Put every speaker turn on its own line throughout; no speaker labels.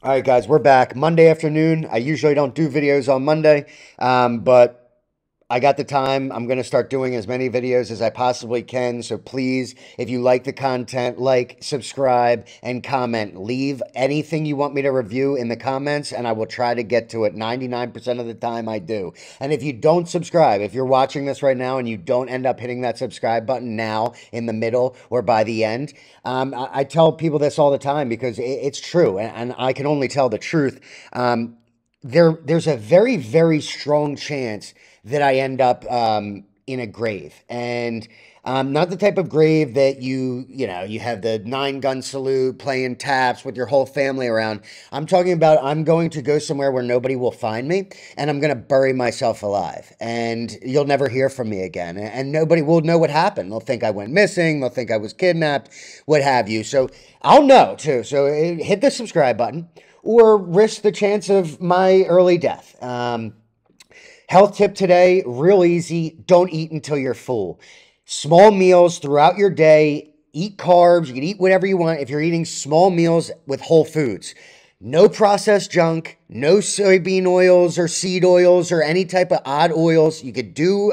All right, guys, we're back. Monday afternoon. I usually don't do videos on Monday, but I got the time. I'm going to start doing as many videos as I possibly can. So please, if you like the content, like, subscribe, and comment. Leave anything you want me to review in the comments, and I will try to get to it. 99% of the time, I do. And if you don't subscribe, if you're watching this right now and you don't end up hitting that subscribe button now in the middle or by the end, I tell people this all the time because it's true, and I can only tell the truth. There's a very, very strong chance that I end up in a grave. And not the type of grave that you have the 9 gun salute playing taps with your whole family around. I'm talking about I'm going to go somewhere where nobody will find me and I'm going to bury myself alive. And you'll never hear from me again. And nobody will know what happened. They'll think I went missing. They'll think I was kidnapped, what have you. So I'll know too. So hit the subscribe button or risk the chance of my early death. Health tip today, real easy. Don't eat until you're full. Small meals throughout your day. Eat carbs. You can eat whatever you want if you're eating small meals with whole foods. No processed junk, no soybean oils or seed oils or any type of odd oils. You could do,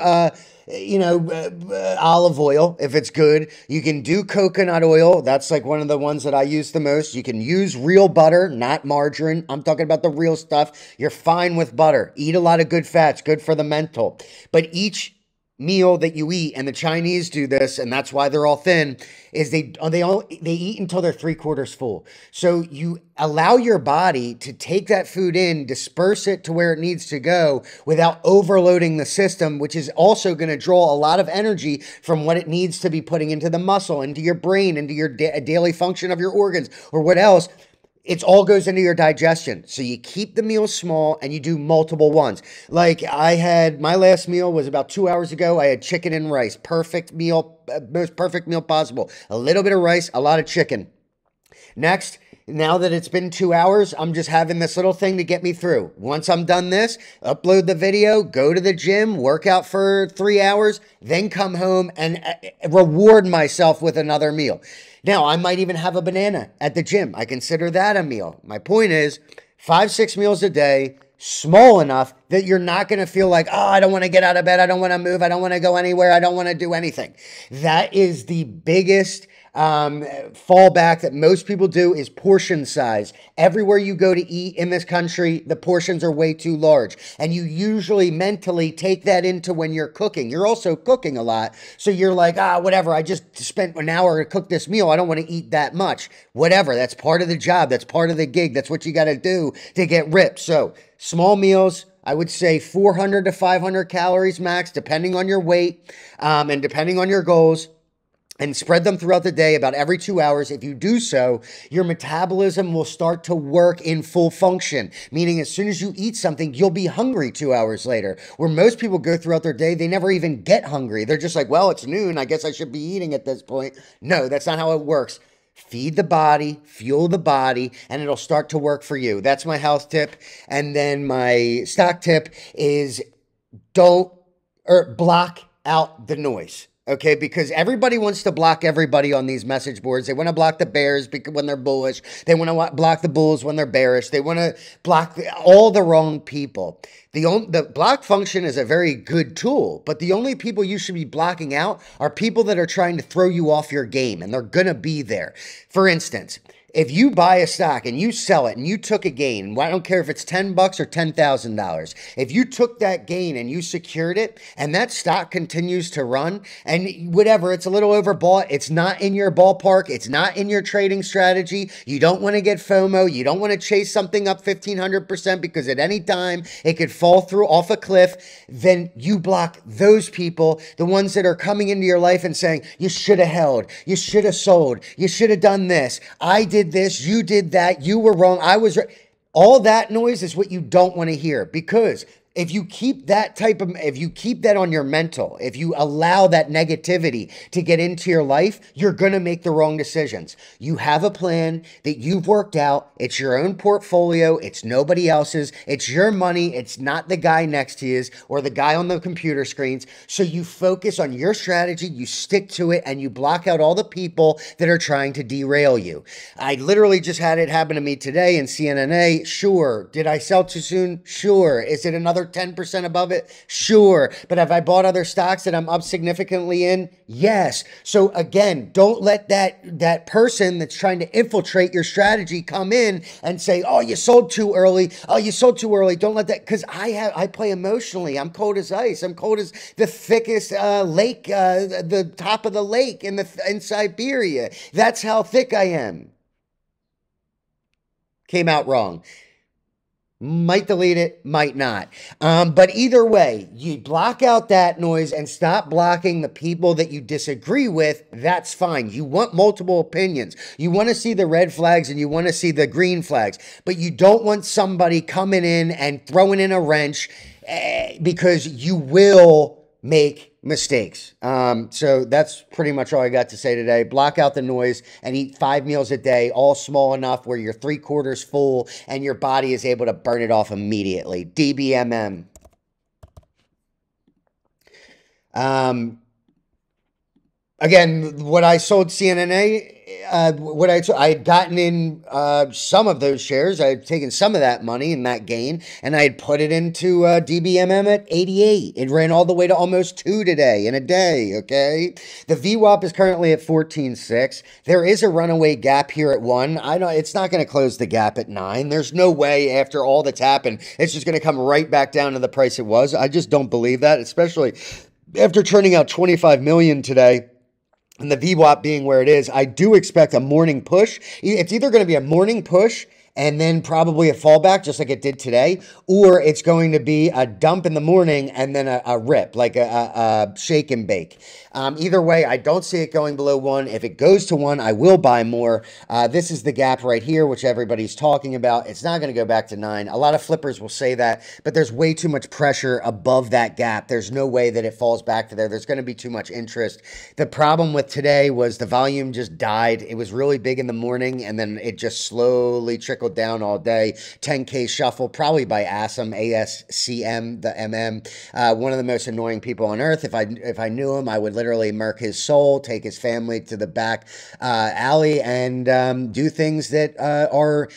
olive oil if it's good. You can do coconut oil. That's like one of the ones that I use the most. You can use real butter, not margarine. I'm talking about the real stuff. You're fine with butter. Eat a lot of good fats, good for the mental. But each meal that you eat, and the Chinese do this, and that's why they're all thin, is they eat until they're 3/4 full. So you allow your body to take that food in, disperse it to where it needs to go without overloading the system, which is also going to draw a lot of energy from what it needs to be putting into the muscle, into your brain, into your daily function of your organs, or what else. It all goes into your digestion. So you keep the meal small and you do multiple ones. Like I had, my last meal was about 2 hours ago. I had chicken and rice. Perfect meal, most perfect meal possible. A little bit of rice, a lot of chicken. Next, now that it's been 2 hours, I'm just having this little thing to get me through. Once I'm done this, upload the video, go to the gym, work out for 3 hours, then come home and reward myself with another meal. Now, I might even have a banana at the gym. I consider that a meal. My point is 5, 6 meals a day, small enough that you're not going to feel like, oh, I don't want to get out of bed. I don't want to move. I don't want to go anywhere. I don't want to do anything. That is the biggest fallback that most people do is portion size. Everywhere you go to eat in this country, the portions are way too large. And you usually mentally take that into when you're cooking. You're also cooking a lot. So you're like, whatever. I just spent an hour to cook this meal. I don't want to eat that much. Whatever. That's part of the job. That's part of the gig. That's what you got to do to get ripped. So small meals, I would say 400 to 500 calories max, depending on your weight and depending on your goals, and spread them throughout the day about every 2 hours. If you do so, your metabolism will start to work in full function, meaning as soon as you eat something, you'll be hungry 2 hours later. Where most people go throughout their day, they never even get hungry. They're just like, well, it's noon. I guess I should be eating at this point. No, that's not how it works. Feed the body, fuel the body, and it'll start to work for you. That's my health tip. And then my stock tip is don't or block out the noise. Okay, because everybody wants to block everybody on these message boards. They want to block the bears when they're bullish. They want to block the bulls when they're bearish. They want to block all the wrong people. The block function is a very good tool, but the only people you should be blocking out are people that are trying to throw you off your game, and they're going to be there. For instance, if you buy a stock and you sell it and you took a gain, I don't care if it's $10 or $10,000. If you took that gain and you secured it and that stock continues to run and whatever, it's a little overbought, it's not in your ballpark, it's not in your trading strategy, you don't want to get FOMO, you don't want to chase something up 1,500% because at any time it could fall through off a cliff, then you block those people, the ones that are coming into your life and saying, you should have held, you should have sold, you should have done this, I did this, you did that, you were wrong, I was right. All that noise is what you don't want to hear because if you keep that if you keep that on your mental, if you allow that negativity to get into your life, you're going to make the wrong decisions. You have a plan that you've worked out. It's your own portfolio. It's nobody else's. It's your money. It's not the guy next to you or the guy on the computer screens. So you focus on your strategy, you stick to it, and you block out all the people that are trying to derail you. I literally just had it happen to me today in CNNA. Sure. Did I sell too soon? Sure. Is it another 10% above it? Sure. But have I bought other stocks that I'm up significantly in? Yes. So again, don't let that person that's trying to infiltrate your strategy come in and say, "Oh, you sold too early. Oh, you sold too early." Don't let that, because I play emotionally. I'm cold as ice. I'm cold as the thickest lake, the top of the lake in Siberia. That's how thick I am. Came out wrong. Might delete it, might not. But either way, you block out that noise and stop blocking the people that you disagree with. That's fine. You want multiple opinions. You want to see the red flags and you want to see the green flags, but you don't want somebody coming in and throwing in a wrench, because you will make mistakes. So that's pretty much all I got to say today. Block out the noise and eat 5 meals a day, all small enough where you're 3/4 full and your body is able to burn it off immediately. DBMM. Again, what I sold CNNA, I had gotten in some of those shares. I had taken some of that money and that gain, and I had put it into DBMM at 88. It ran all the way to almost 2 today in a day, okay? The VWAP is currently at 14.6. There is a runaway gap here at 1. It's not going to close the gap at 9. There's no way after all that's happened, it's just going to come right back down to the price it was. I just don't believe that, especially after turning out 25 million today. And the VWAP being where it is, I do expect a morning push. It's either going to be a morning push and then probably a fallback, just like it did today, or it's going to be a dump in the morning and then a rip, like a shake and bake. Either way, I don't see it going below 1. If it goes to 1, I will buy more. This is the gap right here, which everybody's talking about. It's not going to go back to 9. A lot of flippers will say that, but there's way too much pressure above that gap. There's no way that it falls back to there. There's going to be too much interest. The problem with today was the volume just died. It was really big in the morning, and then it just slowly trickled down all day. 10K shuffle, probably by ASM, ASCM, the MM. One of the most annoying people on earth. If I knew him, I would literally murk his soul, take his family to the back alley, and do things that are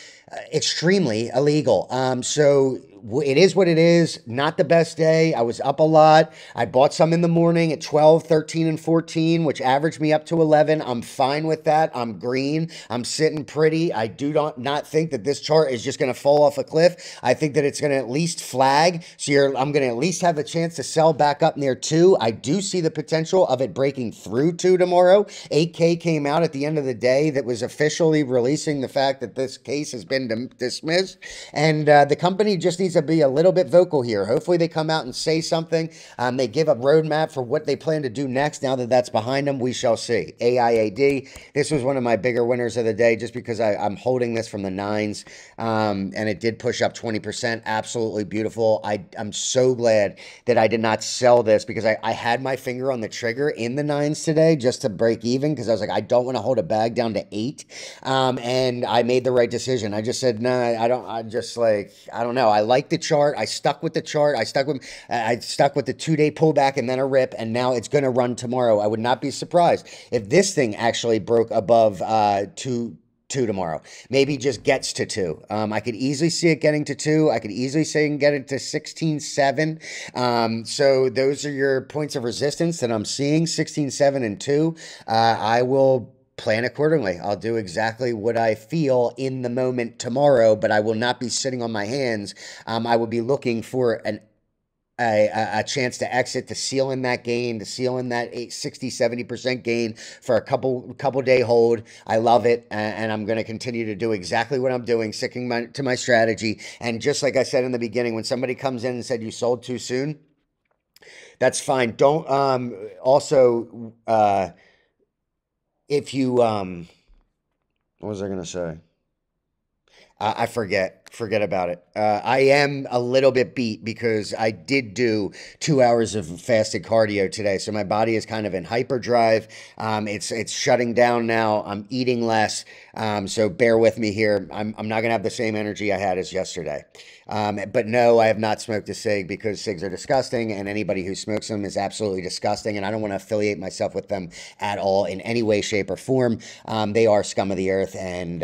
extremely illegal. So it is what it is. Not the best day. I was up a lot. I bought some in the morning at 12, 13, and 14, which averaged me up to 11. I'm fine with that. I'm green. I'm sitting pretty. I do not think that this chart is just going to fall off a cliff. I think that it's going to at least flag. So I'm going to at least have a chance to sell back up near 2. I do see the potential of it breaking through 2 tomorrow. 8K came out at the end of the day that was officially releasing the fact that this case has been dismissed. And the company just needs to be a little bit vocal here. Hopefully they come out and say something. They give a roadmap for what they plan to do next. Now that that's behind them, we shall see. AIAD, this was one of my bigger winners of the day just because I'm holding this from the 9s, and it did push up 20%. Absolutely beautiful. I'm so glad that I did not sell this because I had my finger on the trigger in the 9s today just to break even because I was like, I don't want to hold a bag down to 8, and I made the right decision. I just said, no, I don't. I just like, I don't know. I like the chart. I stuck with the chart. I stuck with the 2-day pullback and then a rip, and now it's going to run tomorrow. I would not be surprised if this thing actually broke above 2 tomorrow. Maybe just gets to 2. I could easily see it getting to 2. I could easily see it get it to 16.7. So those are your points of resistance that I'm seeing, 16.7 and 2. I will plan accordingly. I'll do exactly what I feel in the moment tomorrow, but I will not be sitting on my hands. I will be looking for a chance to exit, to seal in that gain, to seal in that 60-70% gain for a couple day hold. I love it, and I'm going to continue to do exactly what I'm doing, sticking to my strategy. And just like I said in the beginning, when somebody comes in and said you sold too soon, that's fine. Don't also if you what was I going to say? I forget. Forget about it. I am a little bit beat because I did do 2 hours of fasted cardio today, so my body is kind of in hyperdrive. It's shutting down now. I'm eating less, so bear with me here. I'm not gonna have the same energy I had as yesterday. But no, I have not smoked a cig because cigs are disgusting, and anybody who smokes them is absolutely disgusting, and I don't want to affiliate myself with them at all in any way, shape, or form. They are scum of the earth, and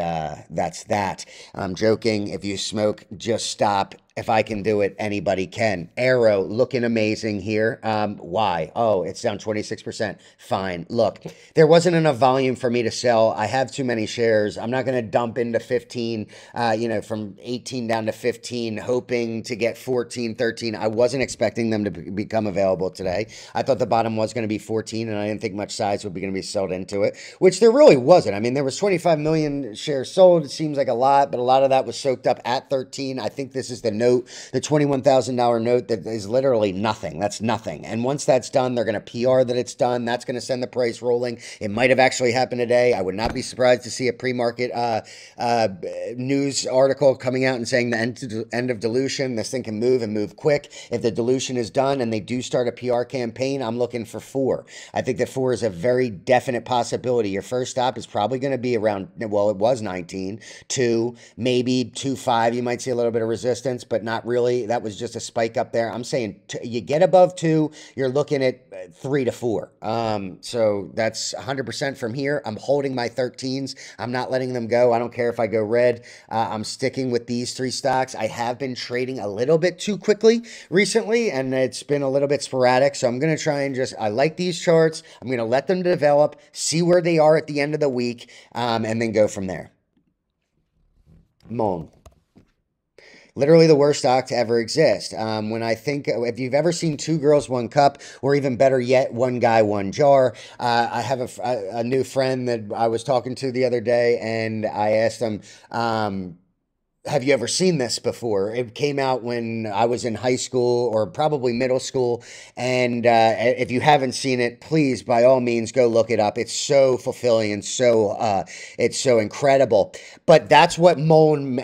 that's that. I'm joking. If you smoke, just stop. If I can do it, anybody can. Arrow looking amazing here. Why? Oh, it's down 26%. Fine. Look, there wasn't enough volume for me to sell. I have too many shares. I'm not going to dump into 15, from 18 down to 15, hoping to get 14, 13. I wasn't expecting them to become available today. I thought the bottom was going to be 14, and I didn't think much size would be going to be sold into it, which there really wasn't. I mean, there was 25 million shares sold. It seems like a lot, but a lot of that was soaked up at 13. I think this is the note, the $21,000 note that is literally nothing. That's nothing. And once that's done, they're going to PR that it's done. That's going to send the price rolling. It might have actually happened today. I would not be surprised to see a pre-market news article coming out and saying the end of dilution. This thing can move and move quick. If the dilution is done and they do start a PR campaign, I'm looking for 4. I think that 4 is a very definite possibility. Your first stop is probably going to be around, well, it was 19, 2, maybe 2.5. You might see a little bit of resistance, but not really. That was just a spike up there. I'm saying you get above 2, you're looking at 3 to 4. So that's 100% from here. I'm holding my 13s. I'm not letting them go. I don't care if I go red. I'm sticking with these 3 stocks. I have been trading a little bit too quickly recently, and it's been a little bit sporadic. So I'm going to try and I like these charts. I'm going to let them develop, see where they are at the end of the week, and then go from there. Mon. Literally the worst stock to ever exist. When I think, if you've ever seen Two Girls, One Cup, or even better yet, One Guy, One Jar, I have a new friend that I was talking to the other day, and I asked him, have you ever seen this before? It came out when I was in high school or probably middle school. And if you haven't seen it, please, by all means, go look it up. It's so fulfilling and it's so incredible. But that's what Moan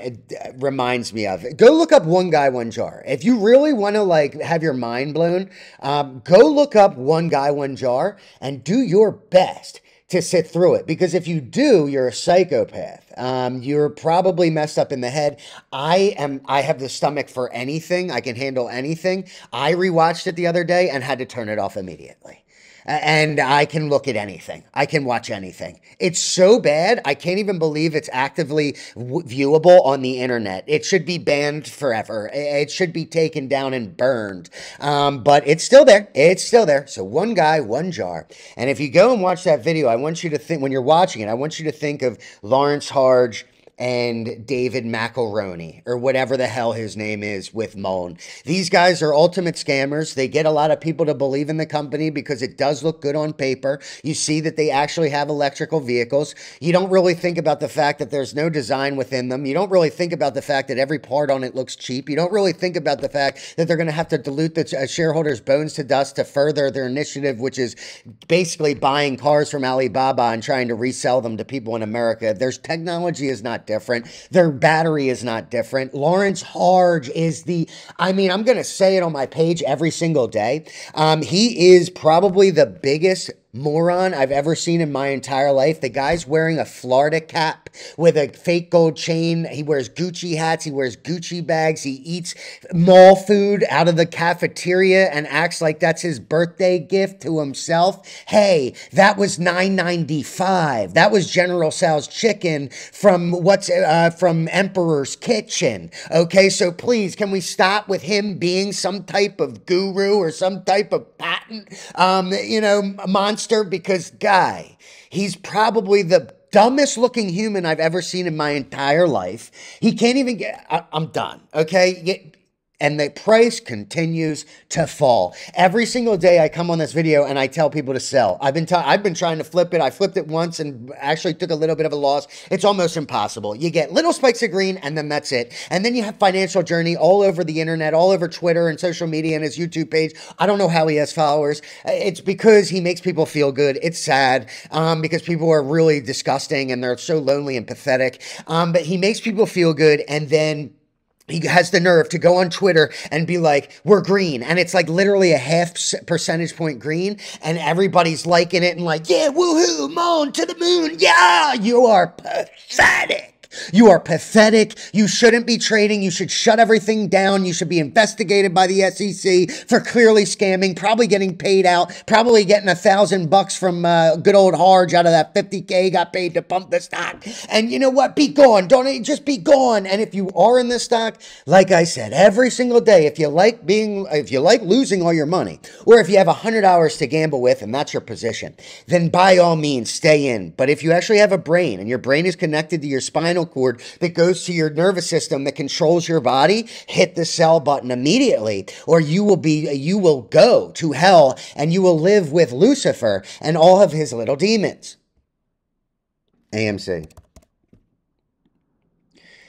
reminds me of. Go look up One Guy, One Jar. If you really want to have your mind blown, go look up One Guy, One Jar and do your best to sit through it, because if you do, you're a psychopath. You're probably messed up in the head. I have the stomach for anything. I can handle anything. I rewatched it the other day and had to turn it off immediately. And I can look at anything. I can watch anything. It's so bad, I can't even believe it's actively viewable on the internet. It should be banned forever. It should be taken down and burned. But it's still there. It's still there. So One Guy, One Jar. And if you go and watch that video, I want you to think, when you're watching it, I want you to think of Lawrence Harge and David McElroney, or whatever the hell his name is, with Moan. These guys are ultimate scammers. They get a lot of people to believe in the company because it does look good on paper. You see that they actually have electrical vehicles. You don't really think about the fact that there's no design within them. You don't really think about the fact that every part on it looks cheap. You don't really think about the fact that they're going to have to dilute the shareholders' bones to dust to further their initiative, which is basically buying cars from Alibaba and trying to resell them to people in America. Their technology is not different. Their battery is not different. Lawrence Harge is I'm going to say it on my page every single day. He is probably the biggest moron I've ever seen in my entire life. The guy's wearing a Florida cap with a fake gold chain. He wears Gucci hats. He wears Gucci bags. He eats mall food out of the cafeteria and acts like that's his birthday gift to himself. Hey, that was $9.95. That was General Tso's chicken from from Emperor's Kitchen. Okay, so please, can we stop with him being some type of guru or some type of patent, monster? Because, guy, he's probably the dumbest looking human I've ever seen in my entire life. He can't even I'm done, okay? and the price continues to fall. Every single day I come on this video and I tell people to sell. I've been trying to flip it. I flipped it once and actually took a little bit of a loss. It's almost impossible. You get little spikes of green and then that's it. And then you have Financial Journey all over the internet, all over Twitter and social media and his YouTube page. I don't know how he has followers. It's because he makes people feel good. It's sad because people are really disgusting and they're so lonely and pathetic. But he makes people feel good, and then he has the nerve to go on Twitter and be like, we're green. And it's like literally a half percentage point green. And everybody's liking it and like, yeah, woohoo, moon to the moon. Yeah, you are pathetic. You are pathetic. You shouldn't be trading. You should shut everything down. You should be investigated by the SEC for clearly scamming, probably getting paid out, probably getting $1,000 from good old Harge out of that 50K got paid to pump the stock. And you know what? Be gone. Don't just be gone. And if you are in this stock, like I said, every single day, if you like losing all your money, or if you have $100 to gamble with and that's your position, then by all means stay in. But if you actually have a brain and your brain is connected to your spinal cord that goes to your nervous system that controls your body, hit the sell button immediately, or you will go to hell and you will live with Lucifer and all of his little demons. AMC.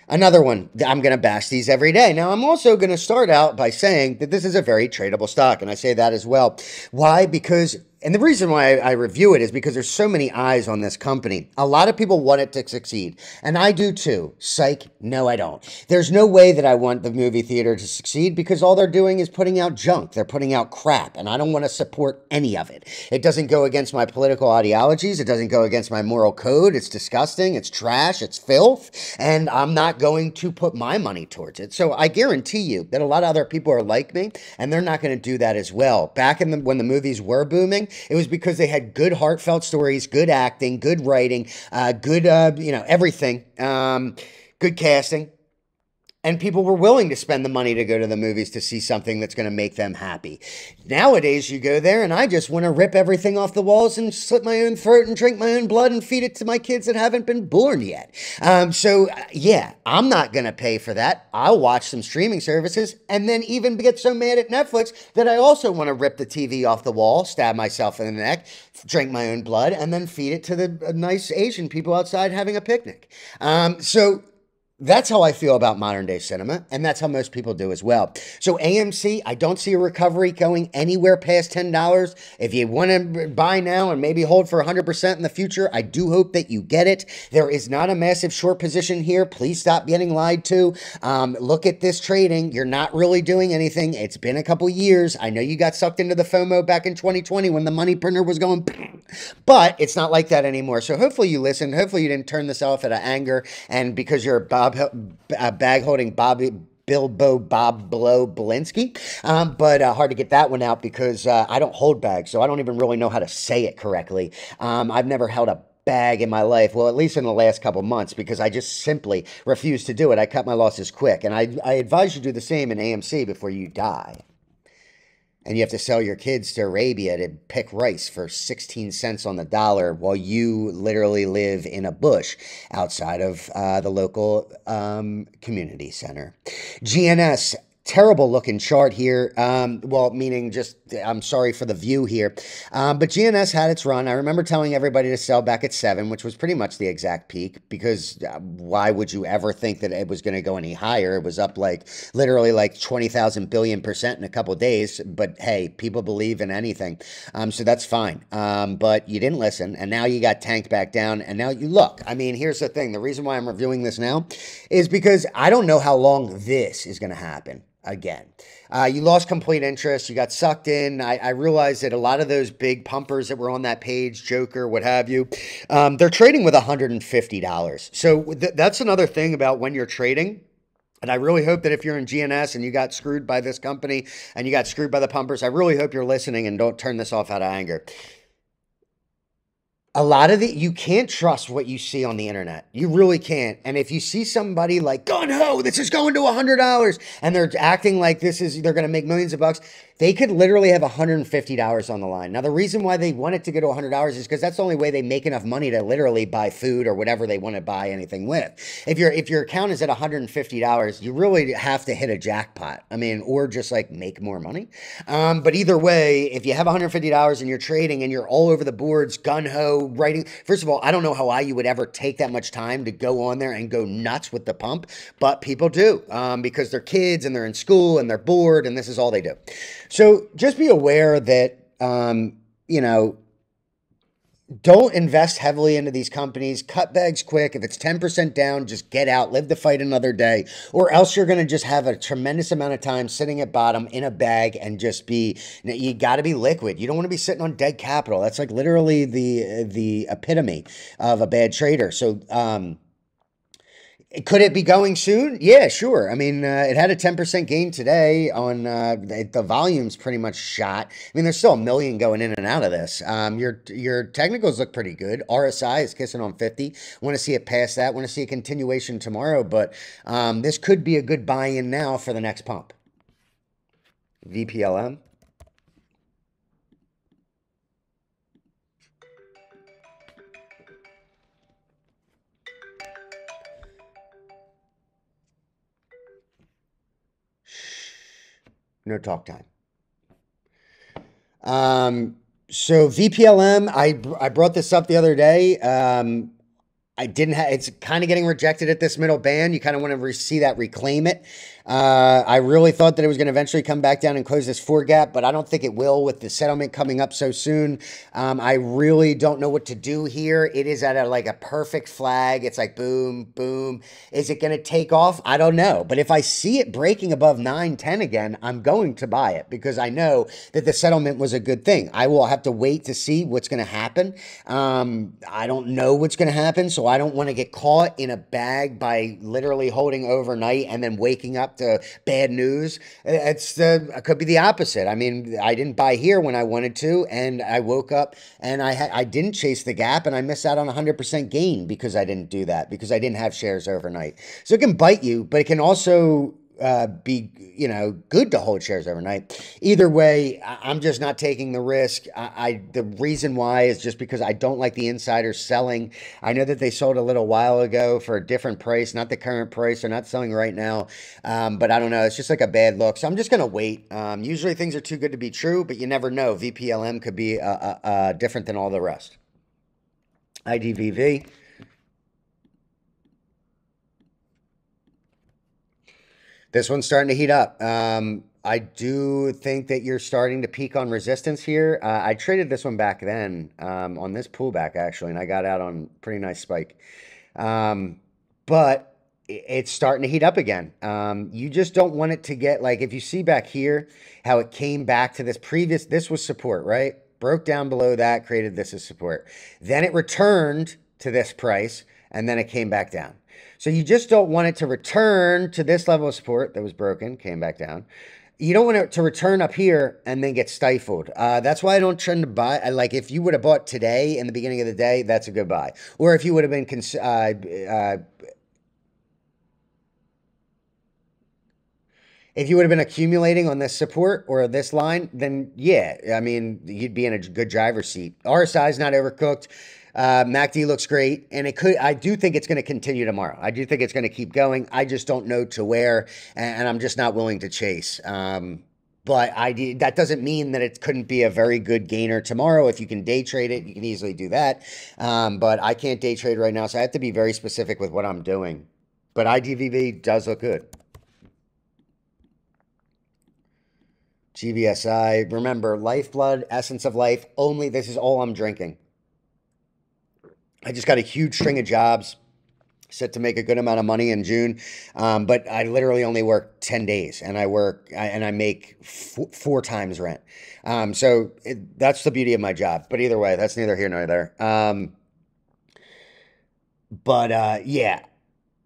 Another one, I'm going to bash these every day. Now, I'm also going to start out by saying that this is a very tradable stock, and I say that as well. Why? Because, and the reason why I review it is because there's so many eyes on this company. A lot of people want it to succeed, and I do too. Psych, no, I don't. There's no way that I want the movie theater to succeed because all they're doing is putting out junk. They're putting out crap, and I don't want to support any of it. It doesn't go against my political ideologies. It doesn't go against my moral code. It's disgusting. It's trash. It's filth, and I'm not going to put my money towards it. So I guarantee you that a lot of other people are like me, and they're not going to do that as well. Back in when the movies were booming, it was because they had good heartfelt stories, good acting, good writing, good, everything, good casting. And people were willing to spend the money to go to the movies to see something that's going to make them happy. Nowadays, you go there and I just want to rip everything off the walls and slit my own throat and drink my own blood and feed it to my kids that haven't been born yet. Yeah, I'm not going to pay for that. I'll watch some streaming services and then even get so mad at Netflix that I also want to rip the TV off the wall, stab myself in the neck, drink my own blood, and then feed it to the nice Asian people outside having a picnic. That's how I feel about modern day cinema, and that's how most people do as well. So AMC, I don't see a recovery going anywhere past $10. If you want to buy now and maybe hold for 100% in the future, I do hope that you get it. There is not a massive short position here. Please stop getting lied to. Look at this trading. You're not really doing anything. It's been a couple years. I know you got sucked into the FOMO back in 2020 when the money printer was going, but it's not like that anymore. So hopefully you listened. Hopefully you didn't turn this off out of anger and because you're bag-holding Bilbo Bob Blow Belinsky, but hard to get that one out because I don't hold bags, so I don't even really know how to say it correctly. I've never held a bag in my life, well, at least in the last couple months, because I just simply refuse to do it. I cut my losses quick, and I advise you do the same in AMC before you die. And you have to sell your kids to Arabia to pick rice for 16 cents on the dollar while you literally live in a bush outside of the local community center. GNS. Terrible looking chart here. Meaning just, I'm sorry for the view here. But GNS had its run. I remember telling everybody to sell back at 7, which was pretty much the exact peak because why would you ever think that it was going to go any higher? It was up literally 20,000 billion% in a couple of days. But hey, people believe in anything. So that's fine. But you didn't listen. And now you got tanked back down. And now you look. I mean, here's the thing. The reason why I'm reviewing this now is because I don't know how long this is going to happen. Again, you lost complete interest. You got sucked in. I realized that a lot of those big pumpers that were on that page, Joker, what have you, they're trading with $150. So that's another thing about when you're trading. And I really hope that if you're in GNS and you got screwed by this company and you got screwed by the pumpers, I really hope you're listening and don't turn this off out of anger. A lot of you can't trust what you see on the internet. You really can't. And if you see somebody like gun ho, this is going to $100, and they're acting like they're going to make millions of bucks, they could literally have $150 on the line. Now, the reason why they want it to go to $100 is because that's the only way they make enough money to literally buy food or whatever they want to buy anything with. If your account is at $150, you really have to hit a jackpot. I mean, or just like make more money. But either way, if you have $150 and you're trading and you're all over the boards, gun ho, writing. First of all, I don't know how you would ever take that much time to go on there and go nuts with the pump, but people do because they're kids and they're in school and they're bored and this is all they do. So just be aware that, you know, don't invest heavily into these companies. Cut bags quick. If it's 10% down, just get out. Live to fight another day. Or else you're going to just have a tremendous amount of time sitting at bottom in a bag and just be, you got to be liquid. You don't want to be sitting on dead capital. That's like literally the epitome of a bad trader. So, could it be going soon? Yeah, sure. I mean, it had a 10% gain today on the volume's pretty much shot. I mean, there's still a million going in and out of this. Your technicals look pretty good. RSI is kissing on 50. Want to see it past that. Want to see a continuation tomorrow, but this could be a good buy-in now for the next pump. VPLM. No talk time. So VPLM, I brought this up the other day. I didn't have, it's kind of getting rejected at this middle band. You kind of want to see that reclaim it. I really thought that it was going to eventually come back down and close this 4 gap, but I don't think it will with the settlement coming up so soon. I really don't know what to do here. It is at like a perfect flag. It's like boom, boom. Is it going to take off? I don't know. But if I see it breaking above 910 again, I'm going to buy it because I know that the settlement was a good thing. I will have to wait to see what's going to happen. I don't know what's going to happen, so I don't want to get caught in a bag by literally holding overnight and then waking up to bad news. It could be the opposite. I mean, I didn't buy here when I wanted to, and I woke up and I didn't chase the gap, and I missed out on 100% gain because I didn't do that, because I didn't have shares overnight. So it can bite you, but it can also be, you know, good to hold shares overnight. Either way, I'm just not taking the risk. The reason why is just because I don't like the insiders selling. I know that they sold a little while ago for a different price, not the current price. They're not selling right now. But I don't know. It's just like a bad look. So I'm just going to wait. Usually things are too good to be true, but you never know. VPLM could be different than all the rest. IDVV. This one's starting to heat up. I do think that you're starting to peak on resistance here. I traded this one back then on this pullback, actually, and I got out on a pretty nice spike. But it's starting to heat up again. You just don't want it to get, like, if you see back here how it came back to this was support, right? Broke down below that, created this as support. Then it returned to this price, and then it came back down. So you just don't want it to return to this level of support that was broken, came back down. You don't want it to return up here and then get stifled. That's why I don't tend to buy. Like, if you would have bought today in the beginning of the day, that's a good buy. Or if you would have been if you would have been accumulating on this support or this line, then yeah, I mean, you'd be in a good driver's seat. RSI is not overcooked. MACD looks great, and I do think it's going to continue tomorrow. I do think it's going to keep going. I just don't know to where, and I'm just not willing to chase. But that doesn't mean that it couldn't be a very good gainer tomorrow. If you can day trade it, you can easily do that. But I can't day trade right now, so I have to be very specific with what I'm doing. But IDVV does look good. GVSI, remember, lifeblood, essence of life, only this is all I'm drinking. I just got a huge string of jobs, set to make a good amount of money in June, but I literally only work 10 days, and I make 4 times rent. So that's the beauty of my job. But either way, that's neither here nor there. Yeah.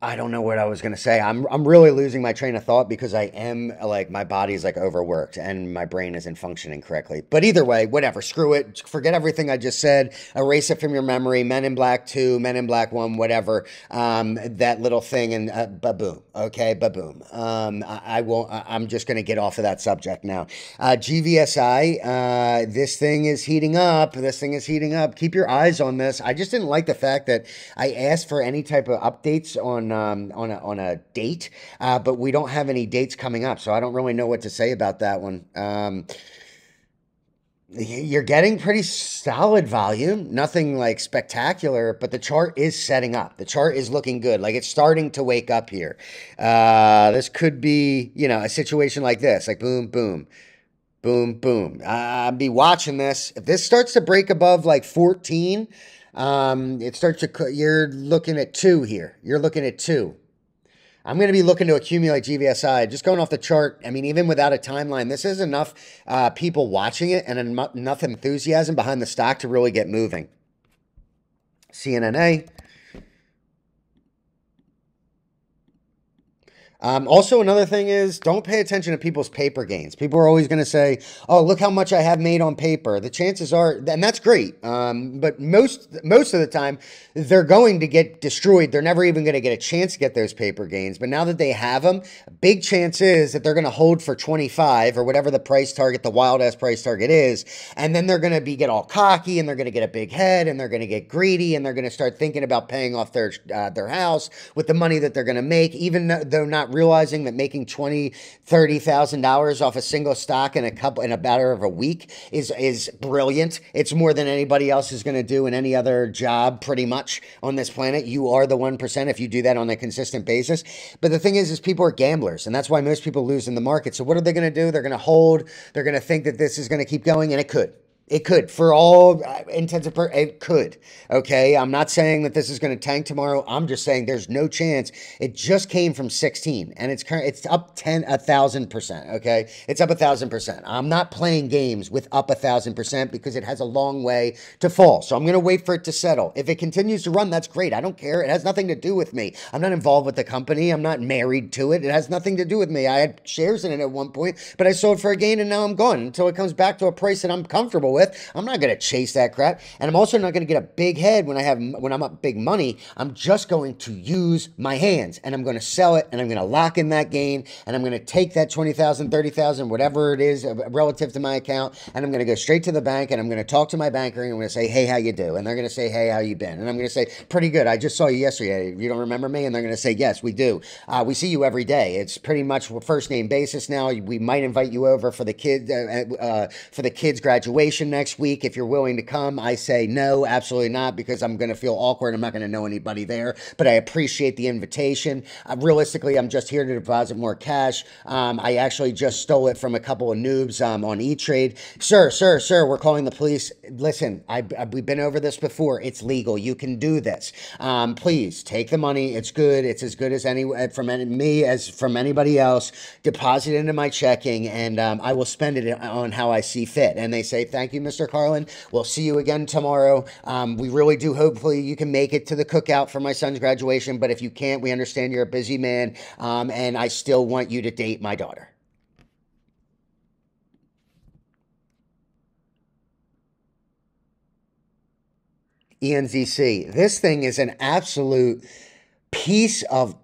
I don't know what I was gonna say. I'm really losing my train of thought because I am like my body's like overworked and my brain isn't functioning correctly. But either way, whatever. Screw it. Forget everything I just said. Erase it from your memory. Men in Black 2, Men in Black 1, whatever. That little thing and baboom. Okay, baboom. I won't. I'm just gonna get off of that subject now. GVSI. This thing is heating up. This thing is heating up. Keep your eyes on this. I just didn't like the fact that I asked for any type of updates on a date, but we don't have any dates coming up, so I don't really know what to say about that one. You're getting pretty solid volume, nothing like spectacular, but the chart is setting up. The chart is looking good, like it's starting to wake up here. This could be, a situation like this, like boom, boom. Boom, boom. I'll be watching this. If this starts to break above like 14, you're looking at 2 here. You're looking at 2. I'm going to be looking to accumulate GVSI. Just going off the chart, I mean, even without a timeline, this is enough people watching it and enough enthusiasm behind the stock to really get moving. CNNA. Also, another thing is don't pay attention to people's paper gains. People are always going to say, "Oh, look how much I have made on paper." The chances are, and that's great, but most of the time, they're going to get destroyed. They're never even going to get a chance to get those paper gains. But now that they have them, big chance is that they're going to hold for 25 or whatever the price target, the wild ass price target is, and then they're going to get all cocky and they're going to get a big head and they're going to get greedy and they're going to start thinking about paying off their house with the money that they're going to make, even though not realizing that making $20,000-$30,000 off a single stock in a matter of a week is brilliant. It's more than anybody else is going to do in any other job pretty much on this planet. You are the 1% if you do that on a consistent basis. But the thing is people are gamblers, and that's why most people lose in the market. So what are they going to do? They're going to hold. They're going to think that this is going to keep going, and it could. It could, for all intents and purposes, it could. Okay, I'm not saying that this is going to tank tomorrow. I'm just saying there's no chance. It just came from 16, and it's up 1,000%. Okay, it's up 1,000%. I'm not playing games with up 1,000% because it has a long way to fall. So I'm going to wait for it to settle. If it continues to run, that's great. I don't care. It has nothing to do with me. I'm not involved with the company. I'm not married to it. It has nothing to do with me. I had shares in it at one point, but I sold for a gain, and now I'm gone until it comes back to a price that I'm comfortable with. I'm not going to chase that crap, and I'm also not going to get a big head when I'm up big money. I'm just going to use my hands, and I'm going to sell it, and I'm going to lock in that gain, and I'm going to take that 20,000, 30,000, whatever it is relative to my account, and I'm going to go straight to the bank, and I'm going to talk to my banker, and I'm going to say, "Hey, how you do?" And they're going to say, "Hey, how you been?" And I'm going to say, "Pretty good. I just saw you yesterday. You don't remember me?" And they're going to say, "Yes, we do. We see you every day." It's pretty much first name basis now. We might invite you over for the kids' graduation next week if you're willing to come. I say no, absolutely not, because I'm going to feel awkward. I'm not going to know anybody there, but I appreciate the invitation. Realistically, I'm just here to deposit more cash. I actually just stole it from a couple of noobs on E-Trade. Sir, we're calling the police. Listen, we've been over this before. It's legal. You can do this. Please take the money. It's good. It's as good as me as from anybody else. Deposit it into my checking, and I will spend it on how I see fit. And they say, "Thank you, Mr. Carlin. We'll see you again tomorrow. We really do. Hopefully you can make it to the cookout for my son's graduation. But if you can't, we understand you're a busy man. And I still want you to date my daughter." ENZC. This thing is an absolute piece of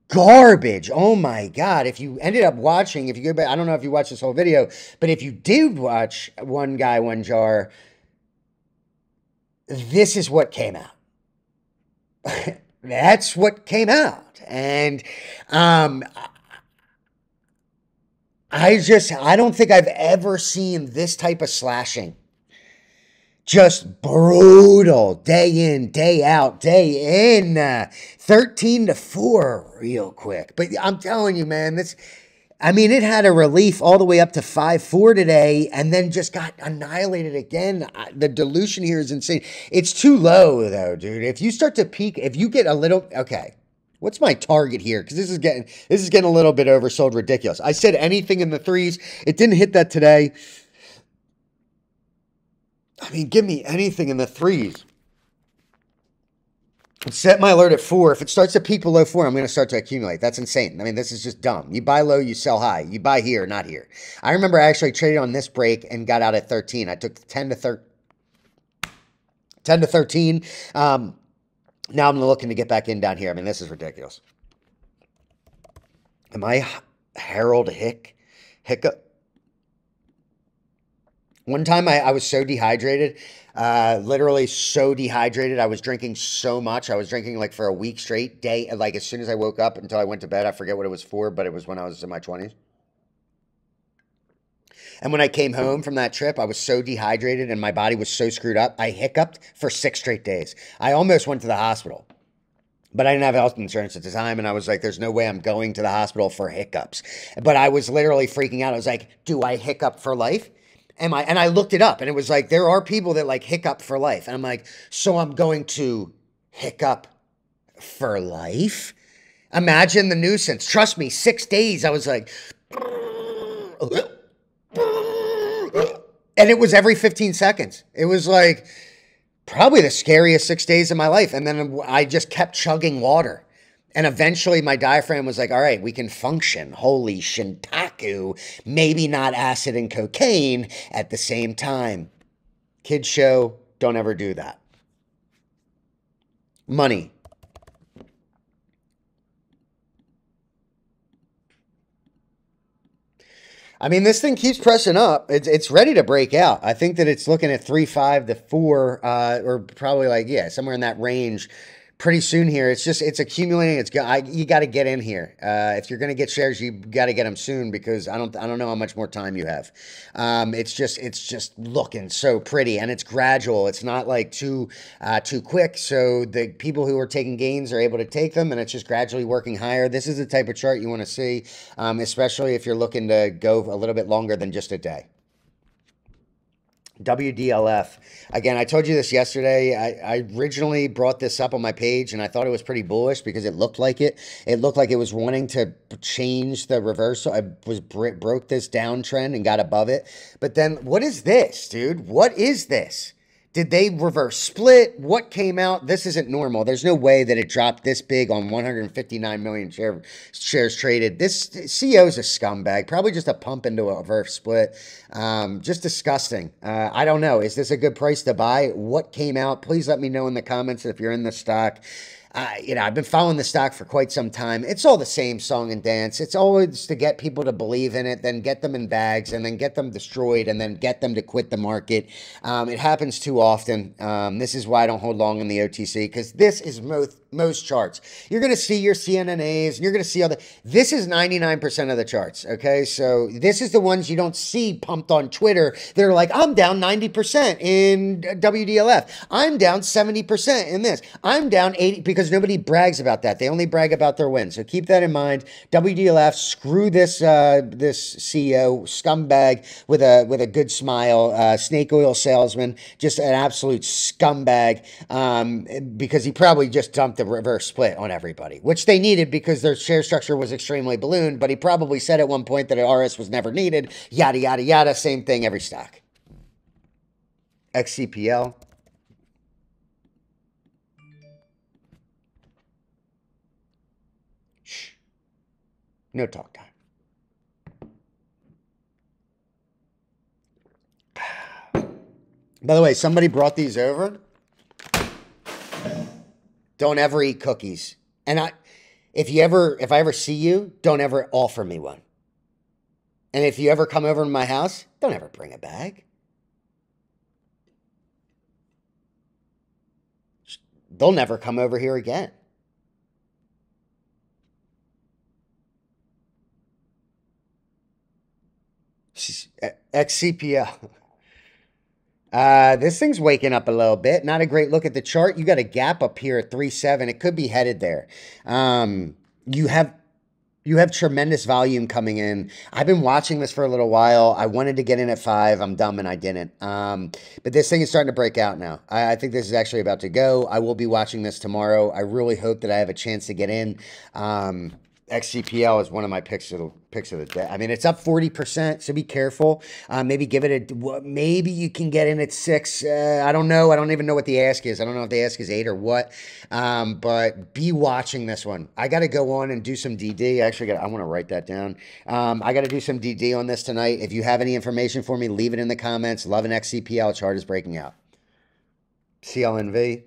garbage. Oh my God. If you ended up watching, if you go back, I don't know if you watched this whole video, but if you did watch One Guy, One Jar, this is what came out. That's what came out. And I don't think I've ever seen this type of slashing. Just brutal, day in, day out, day in, 13-4 real quick. But I'm telling you, man, it had a relief all the way up to 5.4 today and then just got annihilated again. The dilution here is insane. It's too low, though, dude. If you start to peak, if you get a little, okay. What's my target here? Because this is getting a little bit oversold, ridiculous. I said anything in the threes. It didn't hit that today. I mean, give me anything in the threes. Set my alert at 4. If it starts to peak below 4, I'm going to start to accumulate. That's insane. I mean, this is just dumb. You buy low, you sell high. You buy here, not here. I remember I actually traded on this break and got out at 13. I took 10 to 13. Now I'm looking to get back in down here. I mean, this is ridiculous. Am I Harold Hiccup? One time I was so dehydrated, literally so dehydrated. I was drinking so much. I was drinking like for a week straight, like as soon as I woke up until I went to bed. I forget what it was for, but it was when I was in my 20s. And when I came home from that trip, I was so dehydrated and my body was so screwed up, I hiccuped for 6 straight days. I almost went to the hospital. But I didn't have health insurance at the time, and I was like, there's no way I'm going to the hospital for hiccups. But I was literally freaking out. I was like, do I hiccup for life? And I looked it up, and it was like, there are people that like hiccup for life. And I'm like, so I'm going to hiccup for life? Imagine the nuisance. Trust me, 6 days, I was like, and it was every 15 seconds. It was like probably the scariest 6 days of my life. And then I just kept chugging water. And eventually my diaphragm was like, all right, we can function. Holy shintaku. Maybe not acid and cocaine at the same time. Kids show, don't ever do that. Money. I mean, this thing keeps pressing up. It's ready to break out. I think that it's looking at 3.5 to 4, or probably like, yeah, somewhere in that range pretty soon here. It's accumulating. You got to get in here. If you're going to get shares, you got to get them soon because I don't know how much more time you have. It's just looking so pretty and it's gradual. It's not like too quick. So the people who are taking gains are able to take them and it's just gradually working higher. This is the type of chart you want to see, especially if you're looking to go a little bit longer than just a day. WDLF. Again, I told you this yesterday. I originally brought this up on my page and I thought it was pretty bullish because it looked like it. It looked like it was wanting to change the reversal. I broke this downtrend and got above it. But then what is this, dude? What is this? Did they reverse split? What came out? This isn't normal. There's no way that it dropped this big on 159 million shares traded. This CEO is a scumbag. Probably just a pump into a reverse split. Just disgusting. I don't know. Is this a good price to buy? What came out? Please let me know in the comments if you're in the stock. I've been following the stock for quite some time. It's all the same song and dance. It's always to get people to believe in it, then get them in bags, and then get them destroyed, and then get them to quit the market. It happens too often. This is why I don't hold long in the OTC, because this is most charts. You're going to see your CNNAs, and you're going to see all the... This is 99% of the charts, okay? So this is the ones you don't see pumped on Twitter. They're like, I'm down 90% in WDLF. I'm down 70% in this. I'm down 80%, because nobody brags about that. They only brag about their wins. So keep that in mind. WDLF, screw this this CEO, scumbag with a good smile, snake oil salesman, just an absolute scumbag, because he probably just dumped the reverse split on everybody, which they needed because their share structure was extremely ballooned, but he probably said at one point that an RS was never needed, yada, yada, yada, same thing every stock. XCPL. Shh. No talk time. By the way, somebody brought these over. Don't ever eat cookies. And if I ever see you, don't ever offer me one. And if you ever come over to my house, don't ever bring a bag. They'll never come over here again. XCPL. This thing's waking up a little bit. Not a great look at the chart. You got a gap up here at 3.7. It could be headed there. You have tremendous volume coming in. I've been watching this for a little while. I wanted to get in at 5. I'm dumb and I didn't. But this thing is starting to break out now. I think this is actually about to go. I will be watching this tomorrow. I really hope that I have a chance to get in. XCPL is one of my picks of the day. I mean, it's up 40%, so be careful. Maybe give it maybe you can get in at 6. I don't know. I don't even know what the ask is. I don't know if the ask is 8 or what. But be watching this one. I got to go on and do some DD. Actually, I want to write that down. I got to do some DD on this tonight. If you have any information for me, leave it in the comments. Love an XCPL chart is breaking out. CLNV.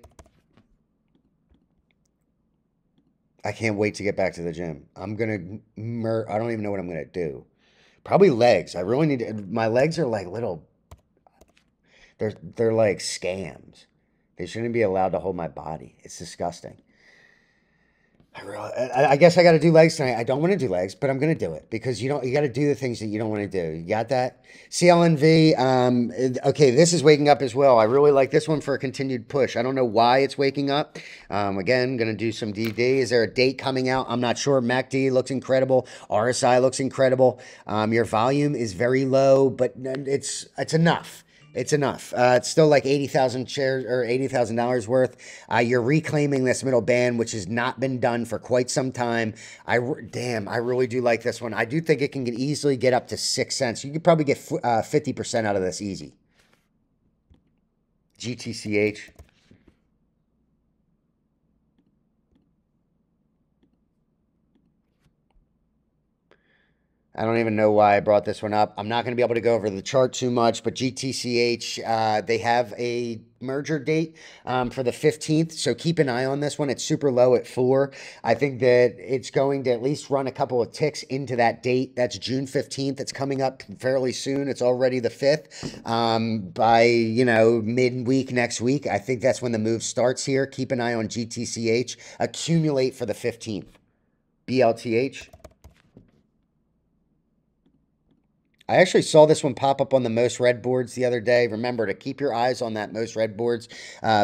I can't wait to get back to the gym. I'm going to, I don't even know what I'm going to do. Probably legs. I really need to, my legs are like little, they're like scams. They shouldn't be allowed to hold my body. It's disgusting. I guess I got to do legs tonight. I don't want to do legs, but I'm going to do it because you got to do the things that you don't want to do. You got that? CLNV. Okay, this is waking up as well. I really like this one for a continued push. I don't know why it's waking up. Again, going to do some DD. Is there a date coming out? I'm not sure. MACD looks incredible. RSI looks incredible. Your volume is very low, but it's enough. It's enough. It's still like 80,000 shares or $80,000 worth. You're reclaiming this middle band, which has not been done for quite some time. Damn, I really do like this one. I do think it can easily get up to 6 cents. You could probably get 50% out of this easy. GTCH. I don't even know why I brought this one up. I'm not going to be able to go over the chart too much, but GTCH, they have a merger date for the 15th, so keep an eye on this one. It's super low at 4. I think that it's going to at least run a couple of ticks into that date. That's June 15th. It's coming up fairly soon. It's already the 5th. By, midweek next week, I think that's when the move starts here. Keep an eye on GTCH. Accumulate for the 15th. BLTH. I actually saw this one pop up on the most read boards the other day. Remember to keep your eyes on that most read boards